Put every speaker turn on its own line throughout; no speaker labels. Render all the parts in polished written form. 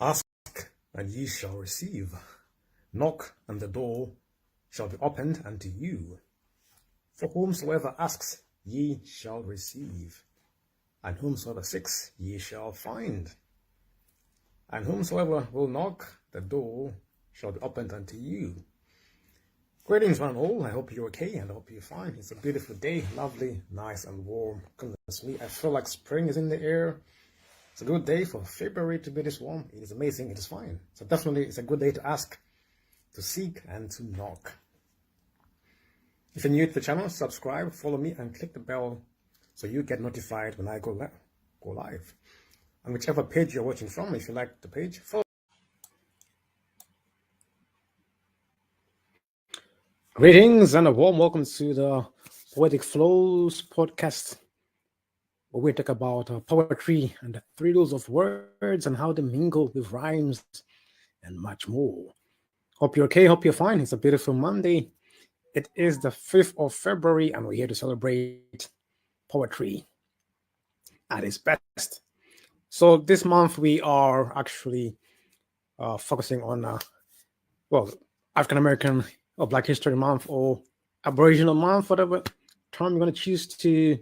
Ask, and ye shall receive. Knock, and the door shall be opened unto you. For whomsoever asks, ye shall receive. And whomsoever seeks, ye shall find. And whomsoever will knock, the door shall be opened unto you. Greetings, one and all. I hope you're okay, and I hope you're fine. It's a beautiful day, lovely, nice, and warm. Goodness me, I feel like spring is in the air. It's a good day for February to be this warm. It is amazing. It is fine. So definitely, it's a good day to ask, to seek, and to knock. If you're new to the channel, subscribe, follow me, and click the bell so you get notified when I go live. On whichever page you're watching from, if you like the page, follow. Greetings and a warm welcome to the Poetic Flows podcast, where we talk about poetry and the thrills of words and how they mingle with rhymes and much more. Hope you're okay, hope you're fine. It's a beautiful Monday. It is the 5th of February, and we're here to celebrate poetry at its best. So this month we are actually focusing on, African American or Black History Month or Aboriginal Month, whatever term you're going to choose to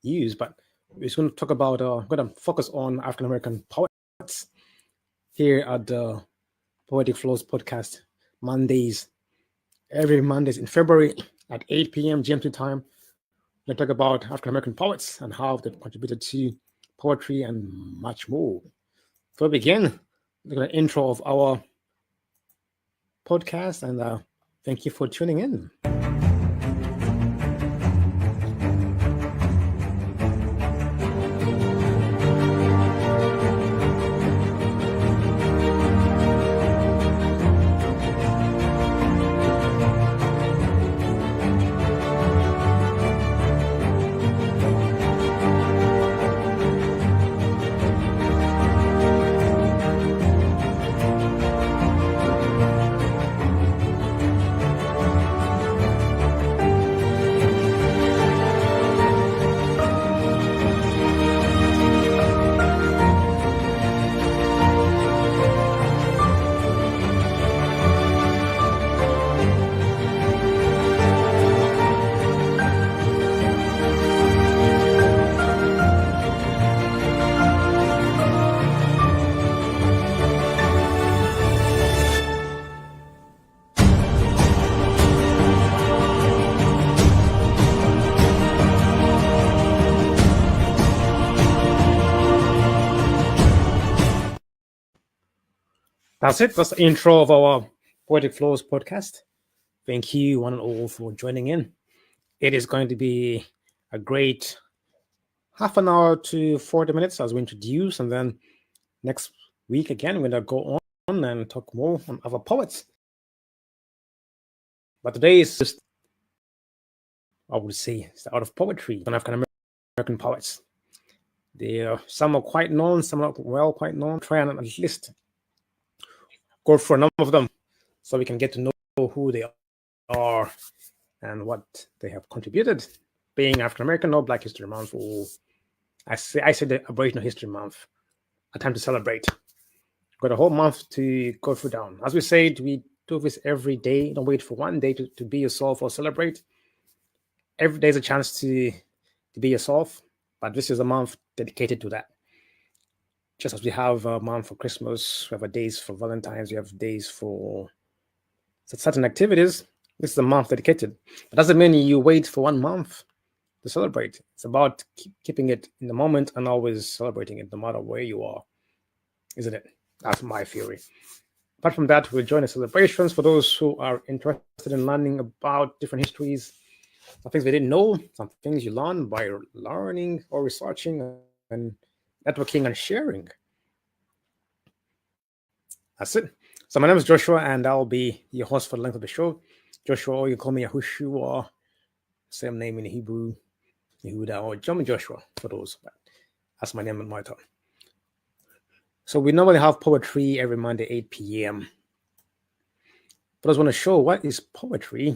use. But we're going to talk about, going to focus on African American poets here at the Poetic Flows podcast, every Mondays in February at 8 p.m. GMT time. We're going to talk about African American poets and how they've contributed to poetry and much more. So we begin with an intro of our podcast, and thank you for tuning in. That's it. That's the intro of our Poetic Flows podcast. Thank you, one and all, for joining in. It is going to be a great half an hour to 40 minutes as we introduce, and then next week again, we're going to go on and talk more on other poets. But today is just, I would say, it's the art of poetry and African American poets. Some are quite known, some are not quite known. Try and at least go for a number of them so we can get to know who they are and what they have contributed, being African American or Black History Month, or I say the Aboriginal History Month, a time to celebrate. Got a whole month to go through down. As we said, we do this every day. Don't wait for one day to be yourself or celebrate. Every day is a chance to be yourself, but this is a month dedicated to that. Just as we have a month for Christmas, we have days for Valentine's, we have days for certain activities. This is a month dedicated. But doesn't mean you wait for 1 month to celebrate. It's about keeping it in the moment and always celebrating it no matter where you are, isn't it? That's my theory. Apart from that, we'll join the celebrations for those who are interested in learning about different histories, some things we didn't know, some things you learn by learning or researching and networking and sharing. That's it. So my name is Joshua, and I'll be your host for the length of the show. Joshua, or you call me Yahushua, same name in Hebrew, Yehudah, or Joshua for those. But that's my name and my title. So we normally have poetry every Monday, 8 p.m. But I just want to show what is poetry.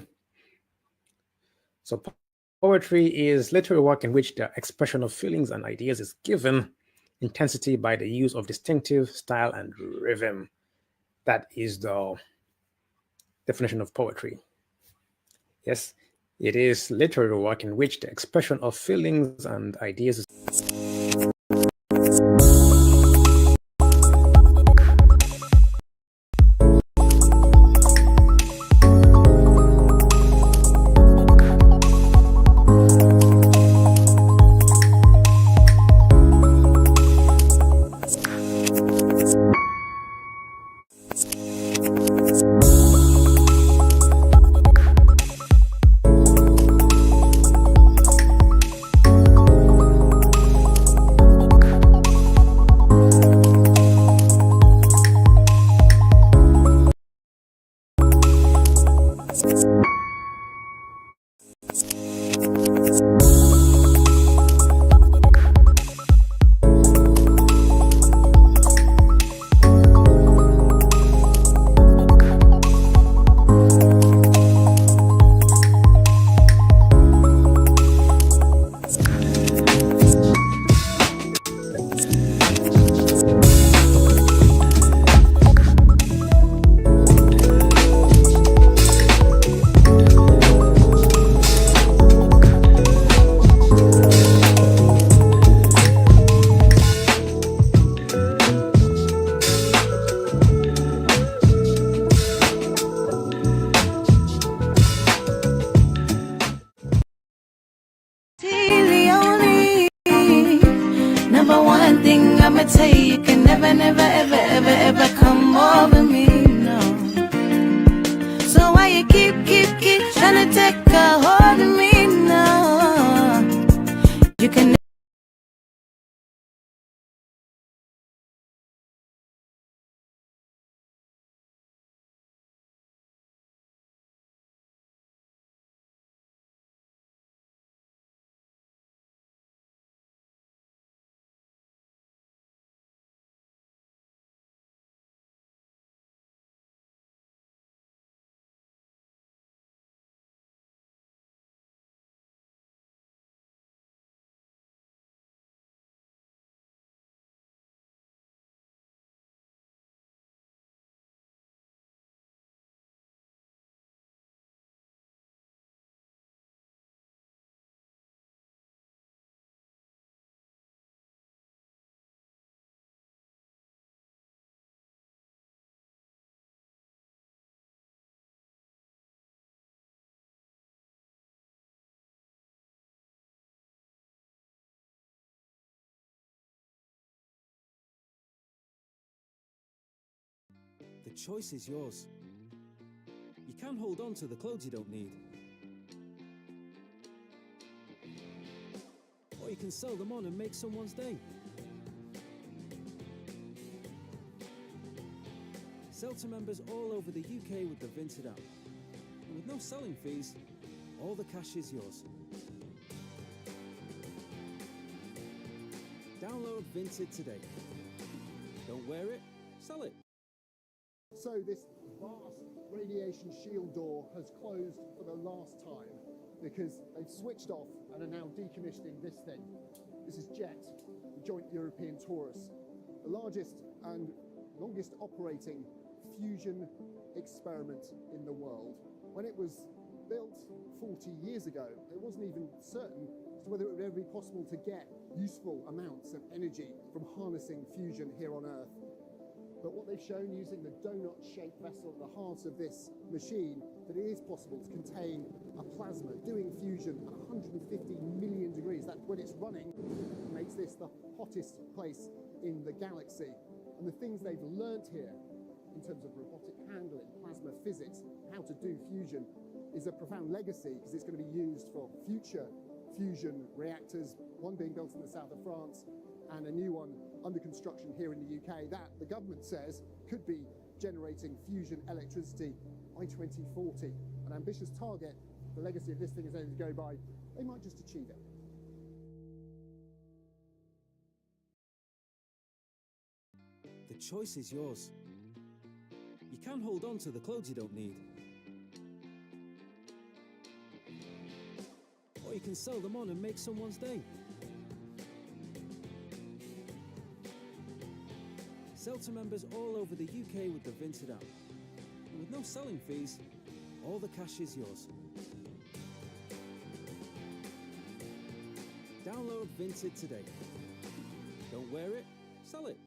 So poetry is literary work in which the expression of feelings and ideas is given intensity by the use of distinctive style and rhythm. That is the definition of poetry. Yes, it is literary work in which the expression of feelings and ideas is
The choice is yours. You can hold on to the clothes you don't need, or you can sell them on and make someone's day. Sell to members all over the UK with the Vinted app. And with no selling fees, all the cash is yours. Download Vinted today. Don't wear it, sell it.
So this vast radiation shield door has closed for the last time because they've switched off and are now decommissioning this thing. This is JET, the Joint European Torus, the largest and longest operating fusion experiment in the world. When it was built 40 years ago, it wasn't even certain as to whether it would ever be possible to get useful amounts of energy from harnessing fusion here on Earth. But what they've shown using the donut-shaped vessel at the heart of this machine, that it is possible to contain a plasma doing fusion at 150 million degrees. That, when it's running, makes this the hottest place in the galaxy. And the things they've learnt here in terms of robotic handling, plasma physics, how to do fusion, is a profound legacy because it's going to be used for future fusion reactors, one being built in the south of France and a new one under construction here in the UK, that the government says could be generating fusion electricity by 2040. An ambitious target. The legacy of this thing is only to go by. They might just achieve it.
The choice is yours. You can hold on to the clothes you don't need. Or you can sell them on and make someone's day. Sell to members all over the UK with the Vinted app. And with no selling fees, all the cash is yours. Download Vinted today. Don't wear it, sell it.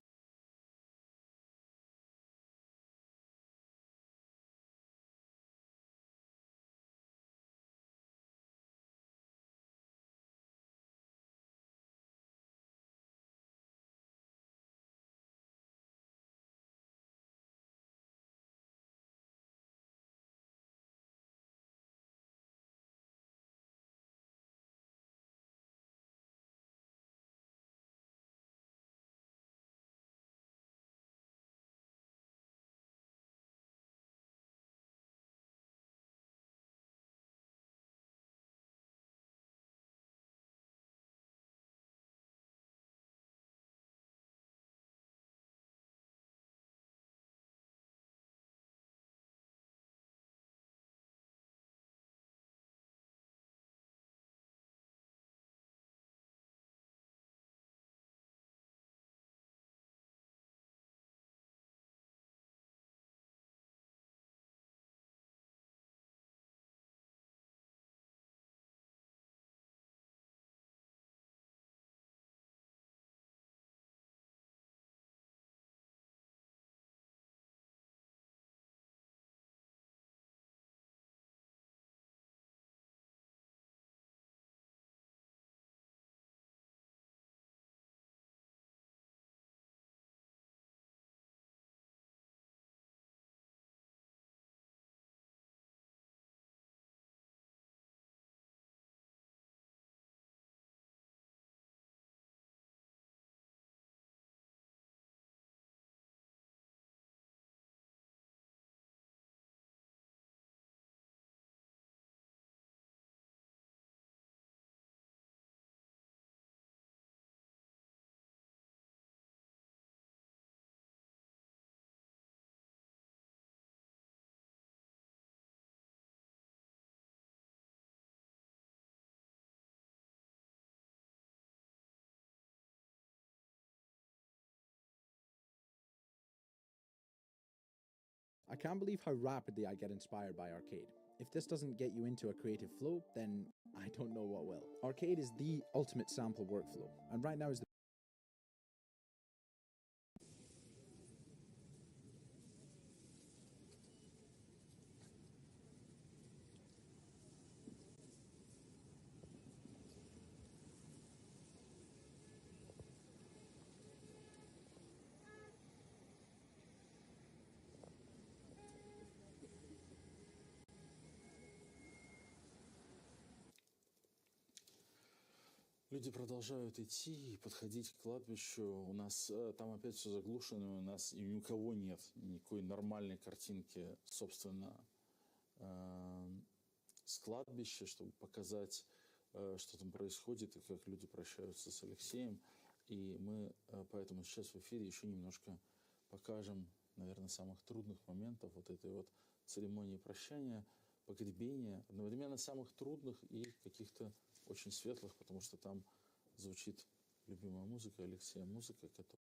I can't believe how rapidly I get inspired by Arcade. If this doesn't get you into a creative flow, then I don't know what will. Arcade is the ultimate sample workflow, and right now is the
Люди продолжают идти и подходить к кладбищу. У нас там опять все заглушено, у нас и ни у кого нет никакой нормальной картинки, собственно, с кладбища, чтобы показать, что там происходит и как люди прощаются с Алексеем. И мы поэтому сейчас в эфире еще немножко покажем, наверное, самых трудных моментов вот этой вот церемонии прощания, погребения, одновременно самых трудных и каких-то очень светлых, потому что там звучит любимая музыка Алексея, музыка, которая...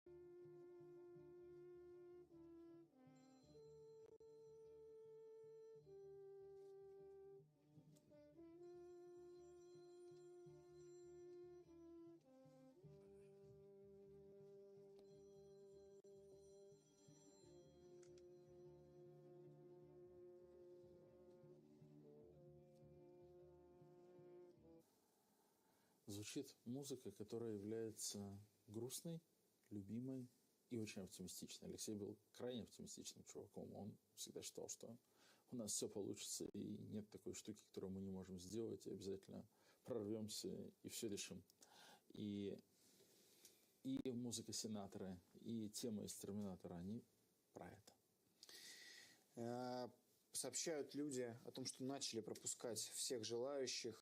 Звучит музыка, которая является грустной, любимой и очень оптимистичной. Алексей был крайне оптимистичным чуваком. Он всегда считал, что у нас все получится, и нет такой штуки, которую мы не можем сделать, и обязательно прорвемся и все решим. И музыка Сенатора, и тема из Терминатора, они про это.
Сообщают люди о том, что начали пропускать всех желающих.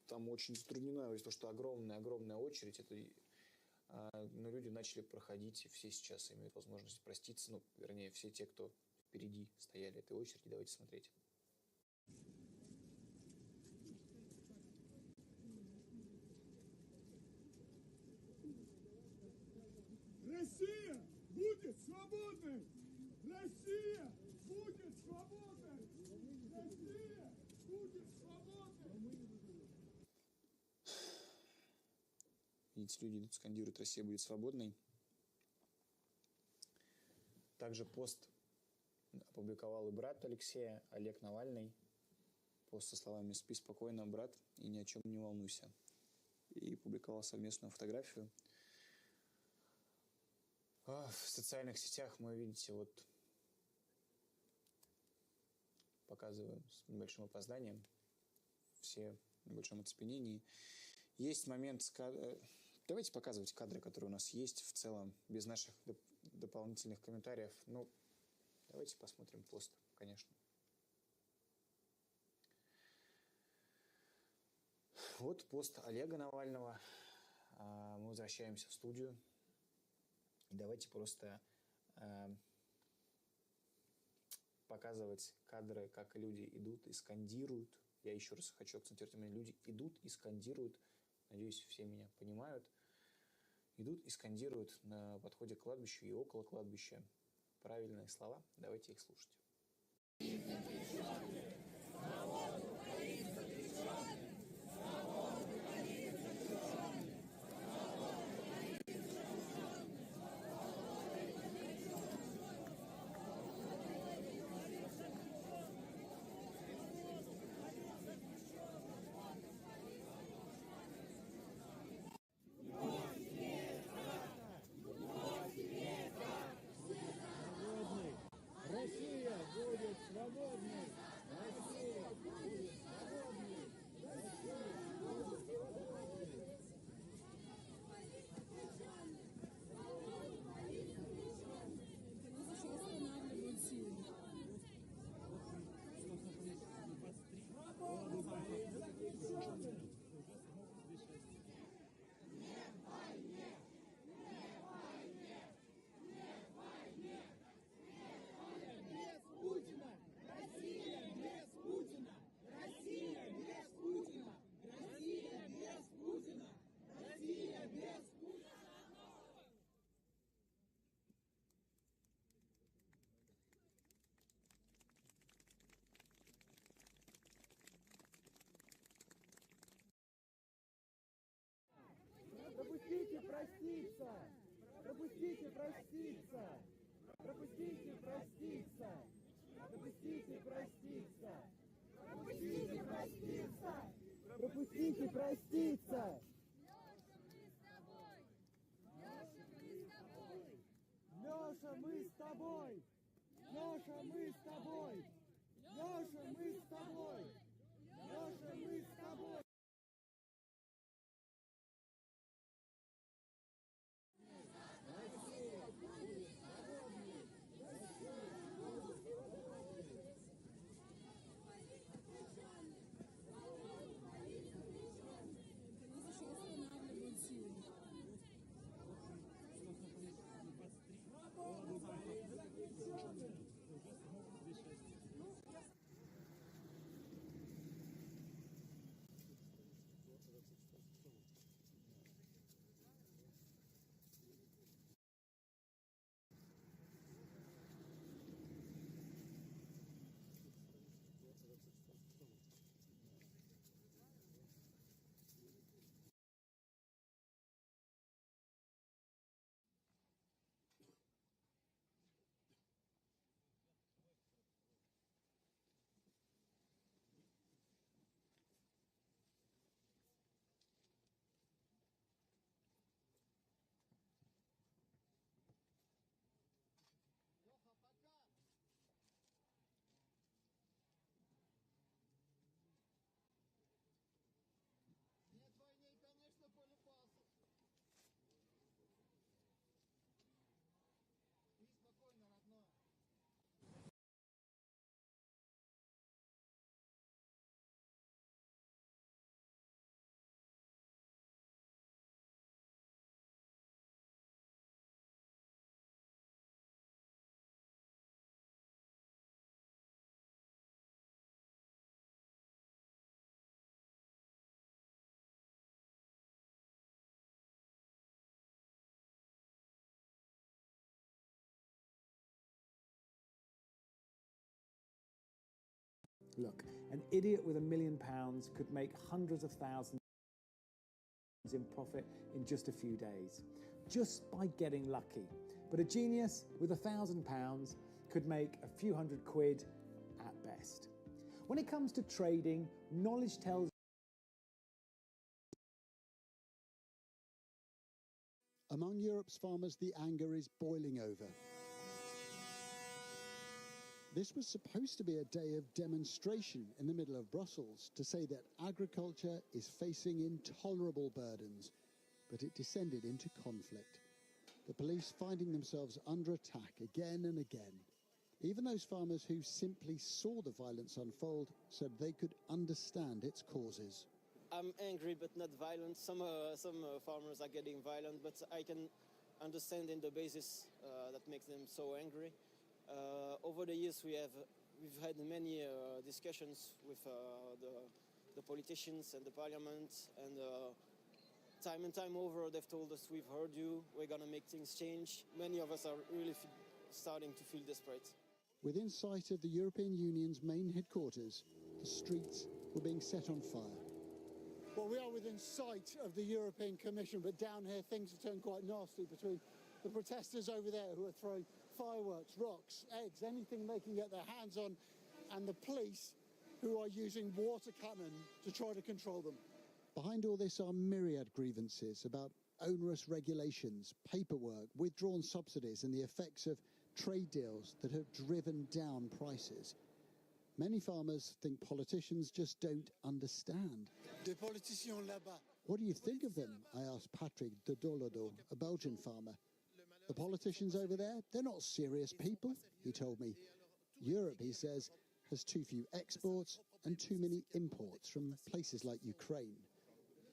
Там очень затруднено из-за того, что огромная очередь. Но люди начали проходить, и все сейчас имеют возможность проститься. Ну, вернее, все те, кто впереди стояли этой очереди. Давайте смотреть.
Россия будет свободной! Россия будет свободной! Россия будет свободной!
Видите, люди идут, скандируют «Россия будет свободной». Также пост опубликовал и брат Алексея, Олег Навальный. Пост со словами «Спи спокойно, брат, и ни о чем не волнуйся». И публиковал совместную фотографию. В социальных сетях мы, видите, вот показываем с небольшим опозданием, все в небольшом оцепенении. Есть момент... Давайте показывать кадры, которые у нас есть в целом, без наших дополнительных комментариев. Ну, давайте посмотрим пост, конечно. Вот пост Олега Навального. Мы возвращаемся в студию. И давайте просто показывать кадры, как люди идут и скандируют. Я еще раз хочу акцентировать внимание. Люди идут и скандируют. Надеюсь, все меня понимают. Идут и скандируют на подходе к кладбищу и около кладбища правильные слова. Давайте их слушать.
Россия будет свободной! Россия будет свободной! Россия будет свободной! Пропустите проститься! Пропустите проститься! Пропустите проститься! Пропустите проститься! Пропустите проститься! Пропустите проститься! Леша, мы с тобой! Леша, мы с тобой! Леша, мы с тобой! Леша, мы с тобой!
Look, an idiot with £1 million could make hundreds of thousands in profit in just a few days, just by getting lucky. But a genius with £1,000 could make a few hundred quid at best. When it comes to trading, knowledge tells
Among Europe's farmers, the anger is boiling over. This was supposed to be a day of demonstration in the middle of Brussels to say that agriculture is facing intolerable burdens, but it descended into conflict. The police finding themselves under attack again and again. Even those farmers who simply saw the violence unfold said they could understand its causes.
I'm angry but not violent. Some farmers are getting violent, but I can understand in the basis that makes them so angry. Over the years we've had many discussions with the politicians and the parliament, and time over they've told us, we've heard you, we're going to make things change. Many of us are really starting to feel desperate.
Within sight of the European Union's main headquarters, the streets were being set on fire. Well, we are within sight of the European Commission, but down here things have turned quite nasty between the protesters over there who are throwing fireworks, rocks, eggs, anything they can get their hands on, and the police who are using water cannon to try to control them. Behind all this are myriad grievances about onerous regulations, paperwork, withdrawn subsidies, and the effects of trade deals that have driven down prices. Many farmers think politicians just don't understand. What do you think of them? I asked Patrick de Dolodo, a Belgian farmer. The politicians over there, they're not serious people, he told me. Europe, he says, has too few exports and too many imports from places like Ukraine.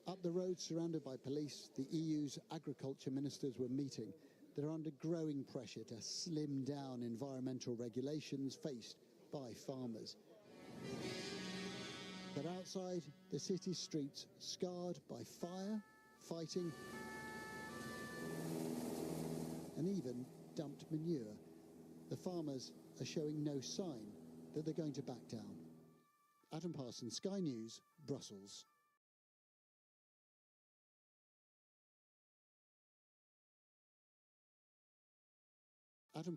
Up the road, surrounded by police, the EU's agriculture ministers were meeting. They're under growing pressure to slim down environmental regulations faced by farmers. But outside, the city streets scarred by fire, fighting, and even dumped manure. The farmers are showing no sign that they're going to back down. Adam Parsons, Sky News, Brussels. Adam.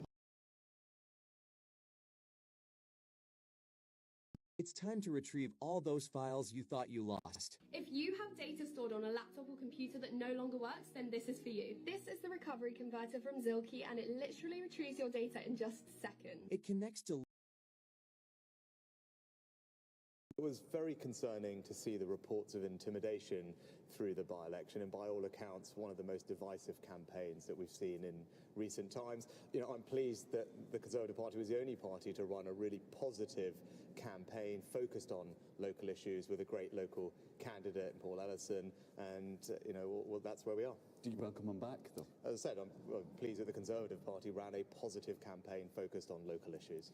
It's time to retrieve all those files you thought you lost.
If you have data stored on a laptop or computer that no longer works, then this is for you. This is the recovery converter from Zilkey, and it literally retrieves your data in just seconds.
It connects to...
It was very concerning to see the reports of intimidation through the by-election, and by all accounts, one of the most divisive campaigns that we've seen in recent times. I'm pleased that the Conservative Party was the only party to run a really positive campaign focused on local issues with a great local candidate, Paul Ellison, and that's where we are.
Do you welcome him back, though?
As I said, I'm pleased that the Conservative Party ran a positive campaign focused on local issues.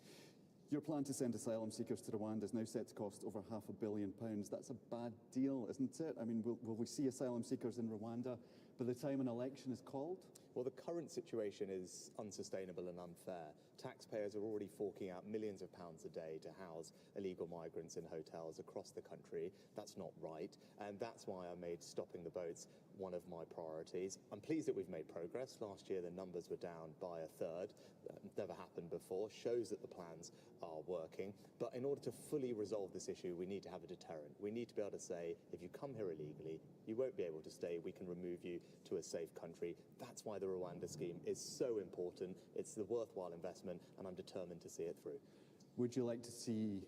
Your plan to send asylum seekers to Rwanda is now set to cost over £500 million. That's a bad deal, isn't it? I mean, will we see asylum seekers in Rwanda by the time an election is called?
Well, the current situation is unsustainable and unfair. Taxpayers are already forking out millions of pounds a day to house illegal migrants in hotels across the country. That's not right, and that's why I made stopping the boats one of my priorities. I'm pleased that we've made progress. Last year, the numbers were down by a third. Never happened before. Shows that the plans are working. But in order to fully resolve this issue, we need to have a deterrent. We need to be able to say, if you come here illegally, you won't be able to stay. We can remove you to a safe country. That's why the Rwanda scheme is so important. It's the worthwhile investment, and I'm determined to see it through.
Would you like to see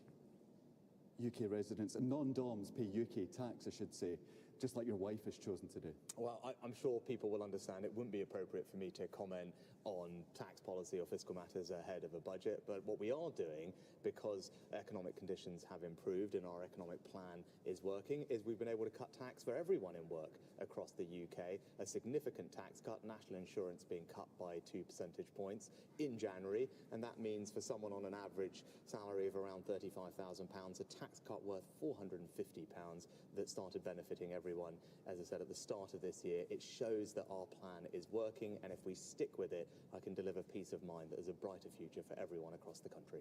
UK residents and non-DOMs pay UK tax, I should say, just like your wife has chosen to do?
Well, I'm sure people will understand it wouldn't be appropriate for me to comment on tax policy or fiscal matters ahead of a budget, but what we are doing, because economic conditions have improved and our economic plan is working, is we've been able to cut tax for everyone in work across the UK, a significant tax cut, national insurance being cut by 2 percentage points in January, and that means for someone on an average salary of around £35,000, a tax cut worth £450 that started benefiting everyone, as I said, at the start of this year. It shows that our plan is working, and if we stick with it, I can deliver peace of mind that there's a brighter future for everyone across the country.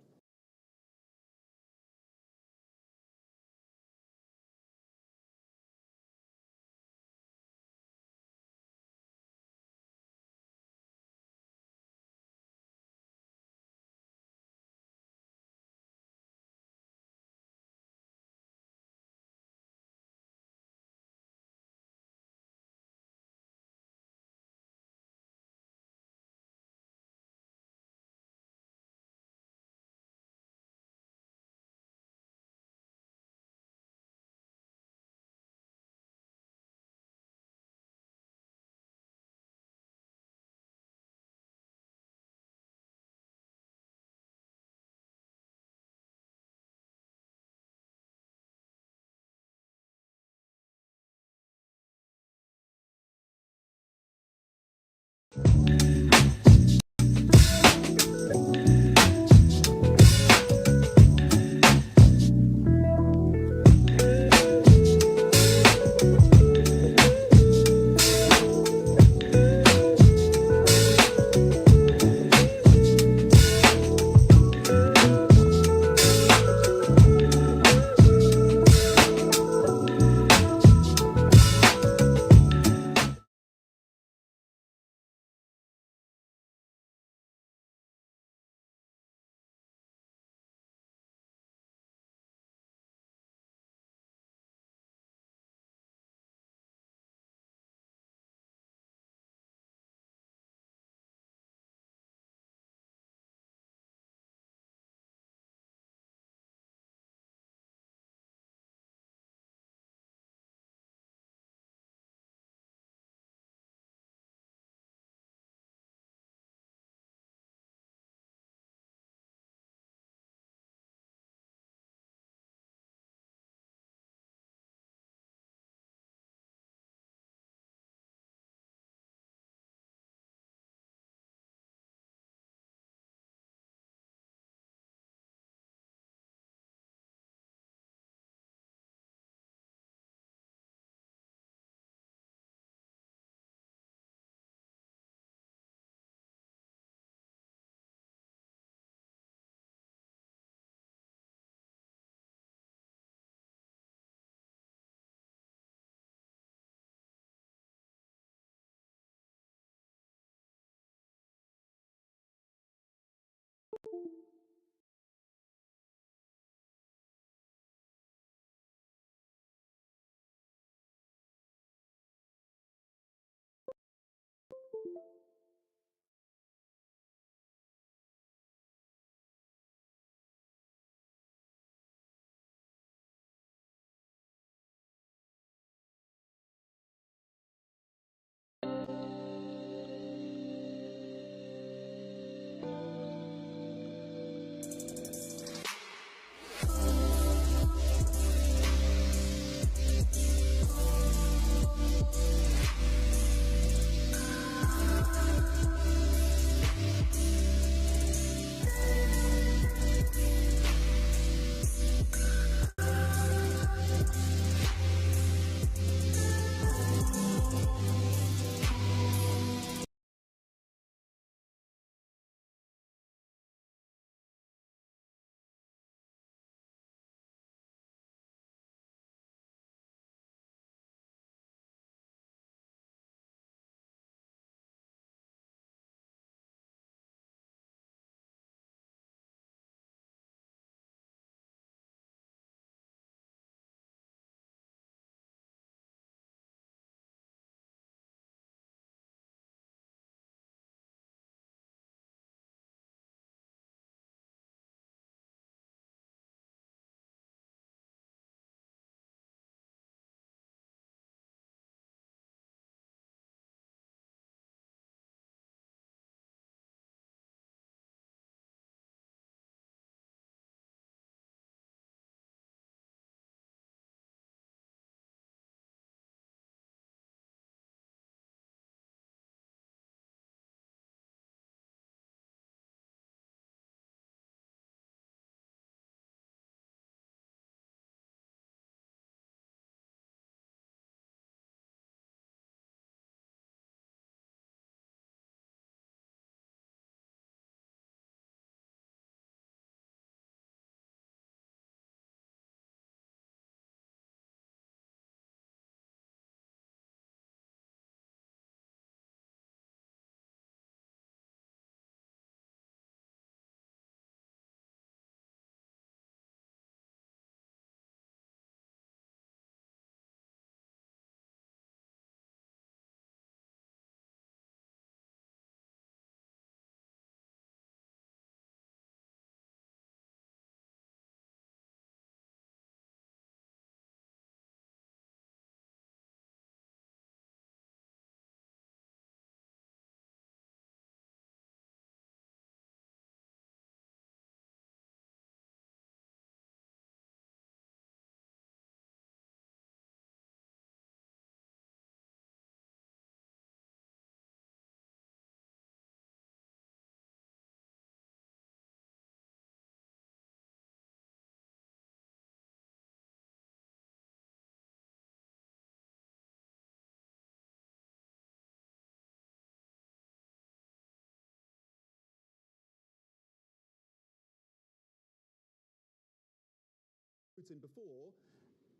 Putin before,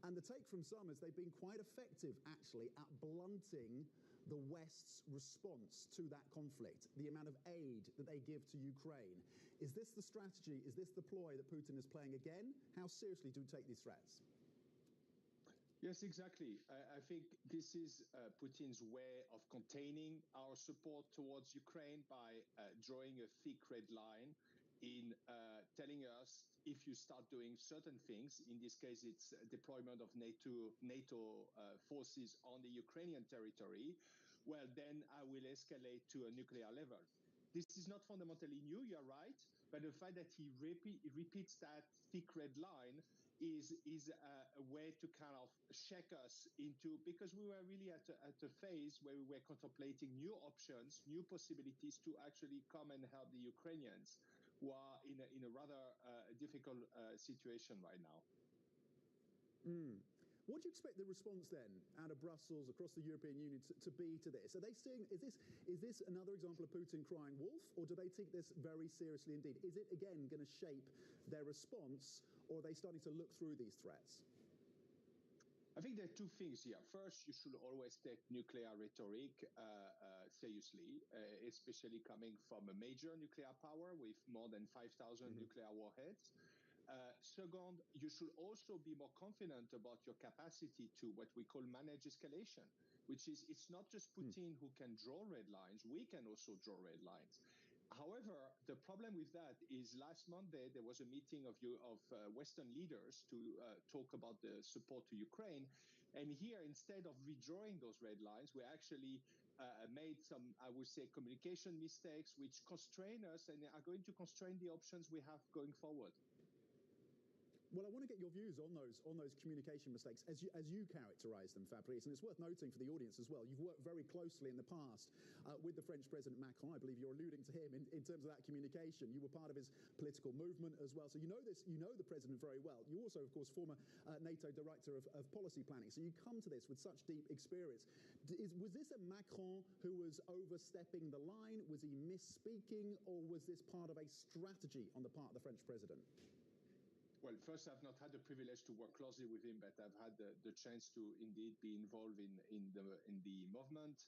and the take from some is they've been quite effective, actually, at blunting the West's response to that conflict, the amount of aid that they give to Ukraine. Is this the strategy, is this the ploy that Putin is playing again? How seriously do we take these threats?
Yes, exactly. I think this is Putin's way of containing our support towards Ukraine by drawing a thick red line in telling us if you start doing certain things, in this case it's deployment of NATO forces on the Ukrainian territory, well then I will escalate to a nuclear level. This is not fundamentally new, you're right, but the fact that he repeats that thick red line is a way to kind of shake us into, because we were really at a phase where we were contemplating new options, new possibilities to actually come and help the Ukrainians, who are in a rather difficult situation right now.
What do you expect the response then out of Brussels, across the European Union, to be to this? Are they seeing, is this another example of Putin crying wolf, or do they take this very seriously indeed? Is it again going to shape their response, or are they starting to look through these threats?
I think there are two things here. First, you should always take nuclear rhetoric seriously, especially coming from a major nuclear power with more than 5,000 nuclear warheads. Second, you should also be more confident about your capacity to what we call manage escalation, which is it's not just Putin who can draw red lines, we can also draw red lines. However, the problem with that is last Monday there was a meeting of Western leaders to talk about the support to Ukraine, and here instead of redrawing those red lines, we actually made some, I would say, communication mistakes which constrain us and are going to constrain the options we have going forward.
Well, I want to get your views on those communication mistakes as you characterise them, Fabrice. And it's worth noting for the audience as well, you've worked very closely in the past with the French President Macron. I believe you're alluding to him in terms of that communication. You were part of his political movement as well. So you know this, you know the president very well. You also, of course, former NATO director of policy planning. So you come to this with such deep experience. Was this a Macron who was overstepping the line? Was he misspeaking, or was this part of a strategy on the part of the French president?
Well, first, I've not had the privilege to work closely with him, but I've had the chance to indeed be involved in the movement.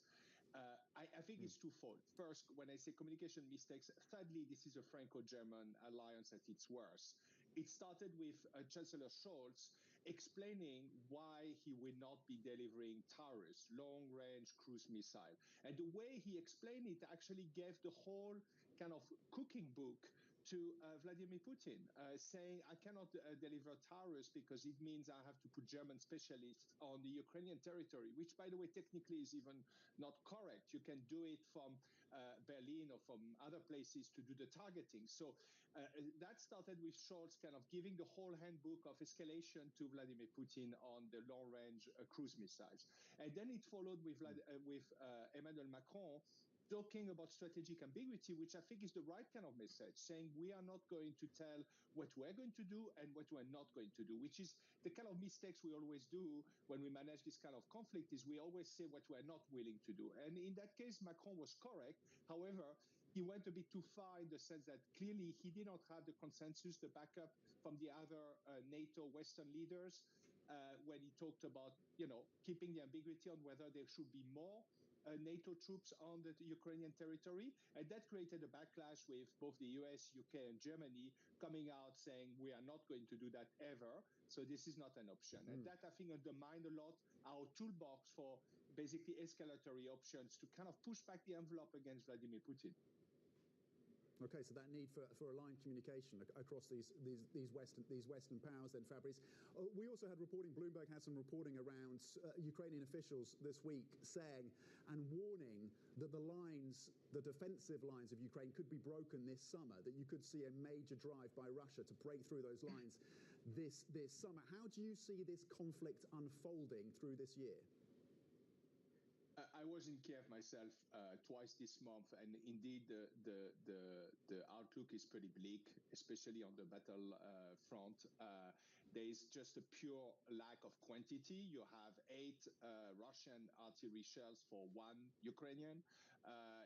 I think it's twofold. First, when I say communication mistakes, sadly, this is a Franco-German alliance at its worst. It started with Chancellor Scholz explaining why he will not be delivering Taurus, long-range cruise missile. And the way he explained it actually gave the whole kind of cooking book to Vladimir Putin, saying, I cannot deliver Taurus because it means I have to put German specialists on the Ukrainian territory, which, by the way, technically is even not correct. You can do it from Berlin or from other places to do the targeting. So that started with Scholz kind of giving the whole handbook of escalation to Vladimir Putin on the long-range cruise missiles. And then it followed with Emmanuel Macron, talking about strategic ambiguity, which I think is the right kind of message, saying we are not going to tell what we're going to do and what we're not going to do, which is the kind of mistakes we always do when we manage this kind of conflict, is we always say what we're not willing to do. And in that case, Macron was correct. However, he went a bit too far in the sense that clearly he did not have the consensus, the backup from the other NATO Western leaders when he talked about, keeping the ambiguity on whether there should be more NATO troops on the Ukrainian territory. And that created a backlash with both the US, UK, and Germany coming out saying we are not going to do that ever. So this is not an option. And that, I think, undermined a lot our toolbox for basically escalatory options to kind of push back the envelope against Vladimir Putin.
Okay, so that need for aligned communication across these Western powers then, Fabrice. We also had reporting, Bloomberg had some reporting around Ukrainian officials this week saying and warning that the defensive lines of Ukraine could be broken this summer, that you could see a major drive by Russia to break through those lines this summer. How do you see this conflict unfolding through this year?
I was in Kiev myself twice this month, and indeed the outlook is pretty bleak, especially on the battle front. There is just a pure lack of quantity. You have 8 Russian artillery shells for 1 Ukrainian.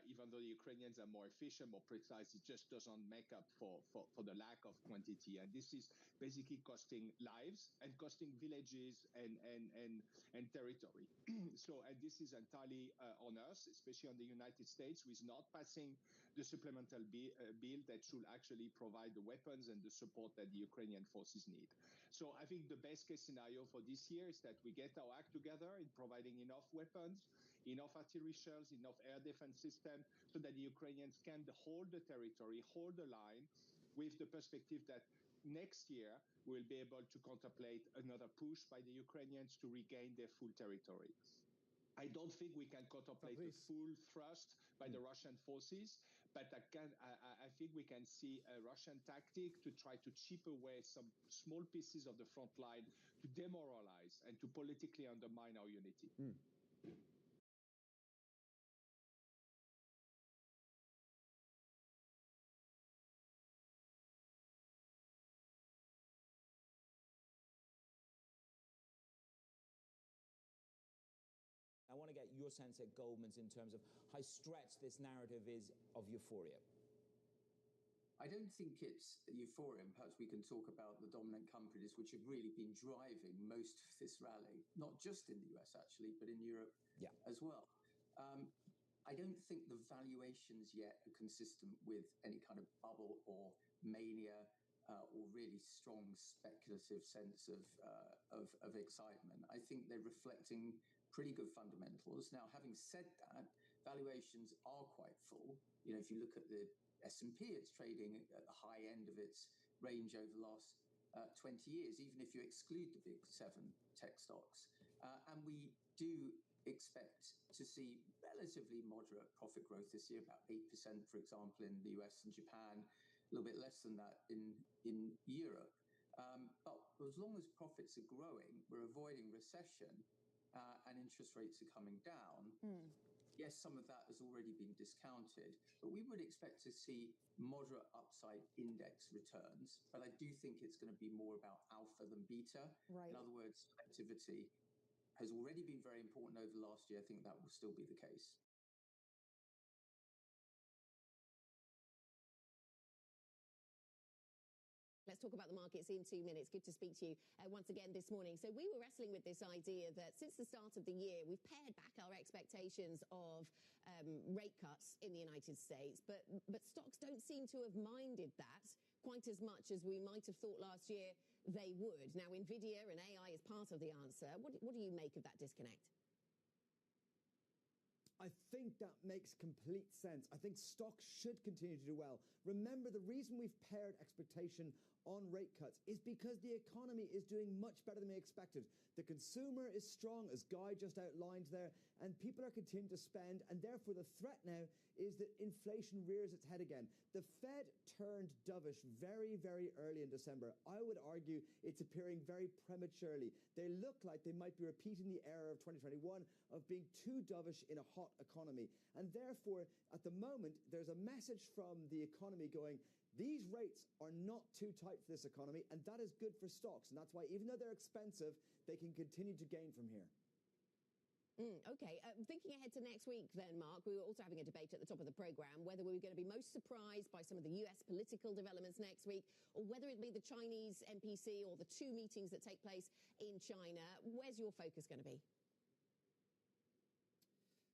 even though the Ukrainians are more efficient, more precise, it just doesn't make up for the lack of quantity. And this is basically costing lives and costing villages and territory. So, and this is entirely on us, especially on the United States, who is not passing the supplemental bill that should actually provide the weapons and the support that the Ukrainian forces need. So I think the best case scenario for this year is that we get our act together in providing enough weapons, enough artillery shells, enough air defense system, so that the Ukrainians can hold the territory, hold the line, with the perspective that next year we'll be able to contemplate another push by the Ukrainians to regain their full territory. I don't think we can contemplate a full thrust by the Russian forces, but I think we can see a Russian tactic to try to chip away some small pieces of the front line to demoralize and to politically undermine our unity.
I want to get your sense at Goldman's in terms of how stretched this narrative is of euphoria.
I don't think it's euphoria, and perhaps we can talk about the dominant companies which have really been driving most of this rally, not just in the US actually, but in Europe as well. I don't think the valuations yet are consistent with any kind of bubble or mania or really strong speculative sense of excitement. I think they're reflecting pretty good fundamentals. Now, having said that, valuations are quite full. You know, if you look at the S&P, it's trading at the high end of its range over the last 20 years, even if you exclude the big 7 tech stocks. And we do expect to see relatively moderate profit growth this year, about 8%, for example, in the US and Japan, a little bit less than that in Europe. But as long as profits are growing, we're avoiding recession, and interest rates are coming down. Yes, some of that has already been discounted, but we would expect to see moderate upside index returns. But I do think it's going to be more about alpha than beta.
Right.
In other words, selectivity has already been very important over the last year. I think that will still be the case.
Let's talk about the markets in 2 minutes. Good to speak to you once again this morning. So we were wrestling with this idea that since the start of the year, we've pared back our expectations of rate cuts in the United States, but stocks don't seem to have minded that quite as much as we might have thought last year they would. Now, NVIDIA and AI is part of the answer. What do you make of that disconnect?
I think that makes complete sense. I think stocks should continue to do well. Remember, the reason we've pared expectation on rate cuts is because the economy is doing much better than we expected. The consumer is strong, as Guy just outlined there, and people are continuing to spend, and therefore the threat now is that inflation rears its head again. The Fed turned dovish very, very early in December. I would argue it's appearing very prematurely. They look like they might be repeating the error of 2021 of being too dovish in a hot economy. And therefore, at the moment, there's a message from the economy going, these rates are not too tight for this economy, and that is good for stocks. And that's why, even though they're expensive, they can continue to gain from here.
Okay, thinking ahead to next week then, Mark, we were also having a debate at the top of the programme whether we were going to be most surprised by some of the US political developments next week, or whether it be the Chinese NPC or the 2 meetings that take place in China. Where's your focus going to be?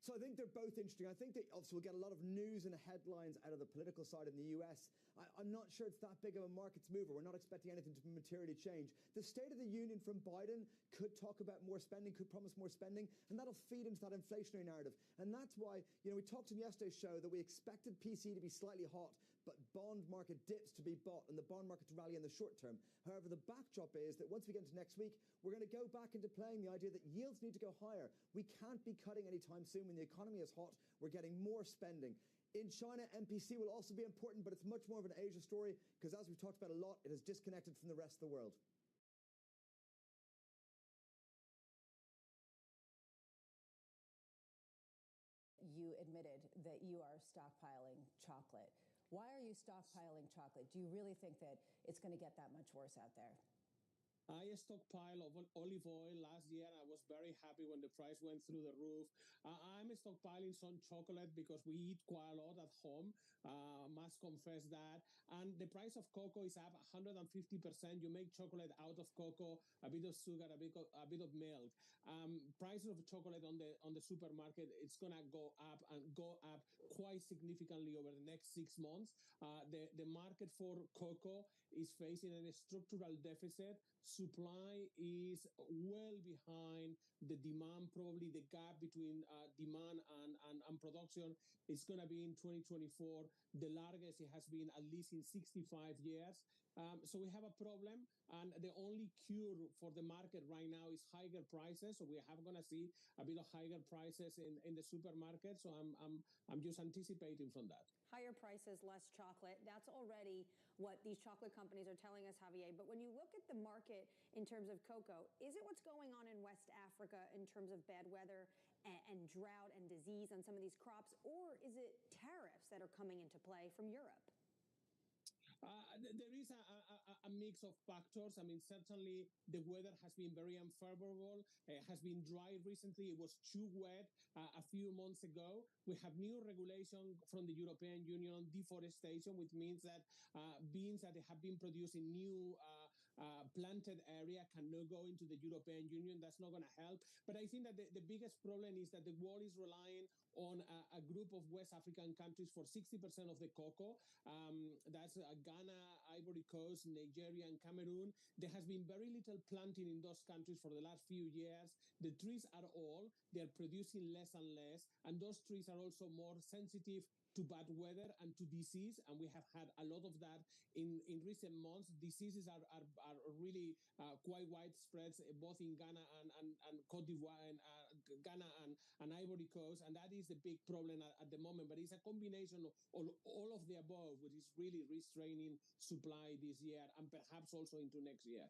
So I think they're both interesting. I think that obviously we'll get a lot of news and headlines out of the political side in the US. I'm not sure it's that big of a markets mover. We're not expecting anything to materially change. The State of the Union from Biden could talk about more spending, could promise more spending, and that'll feed into that inflationary narrative. And that's why, you know, we talked in yesterday's show that we expected PC to be slightly hot, but bond market dips to be bought and the bond market to rally in the short term. However, the backdrop is that once we get into next week, we're going to go back into playing the idea that yields need to go higher. We can't be cutting anytime soon. When the economy is hot, we're getting more spending. In China, MPC will also be important, but it's much more of an Asia story because, as we've talked about a lot, it is disconnected from the rest of the world.
You admitted that you are stockpiling chocolate. Why are you stockpiling chocolate? Do you really think that it's going to get that much worse out there?
I stockpile of olive oil last year. I was very happy when the price went through the roof. I'm stockpiling some chocolate because we eat quite a lot at home. Must confess that. And the price of cocoa is up 150%. You make chocolate out of cocoa, a bit of sugar, a bit of milk. Prices of chocolate on the supermarket, it's gonna go up and go up quite significantly over the next 6 months. The market for cocoa is facing a structural deficit. Supply is well behind the demand. Probably the gap between demand and production is going to be in 2024 the largest it has been at least in 65 years. So we have a problem, and the only cure for the market right now is higher prices. So we are going to see a bit of higher prices in the supermarket. So I'm just anticipating from that.
Higher prices, less chocolate. That's already what these chocolate companies are telling us, Javier. But when you look at the market in terms of cocoa, is it what's going on in West Africa in terms of bad weather and drought and disease on some of these crops, or is it tariffs that are coming into play from Europe?
There is a mix of factors. I mean, certainly the weather has been very unfavorable. It has been dry recently. It was too wet a few months ago. We have new regulation from the European Union on deforestation, which means that beans that have been produced in new planted area cannot go into the European Union. That's not going to help. But I think that the biggest problem is that the world is relying on a group of West African countries for 60% of the cocoa. That's Ghana, Ivory Coast, Nigeria, and Cameroon. There has been very little planting in those countries for the last few years. The trees are old. They're producing less and less. And those trees are also more sensitive to bad weather and to disease, and we have had a lot of that in recent months. Diseases are really quite widespread, both in Ghana and Cote d'Ivoire, and Ghana and Ivory Coast, and that is the big problem at the moment. But it's a combination of all of the above, which is really restraining supply this year and perhaps also into next year.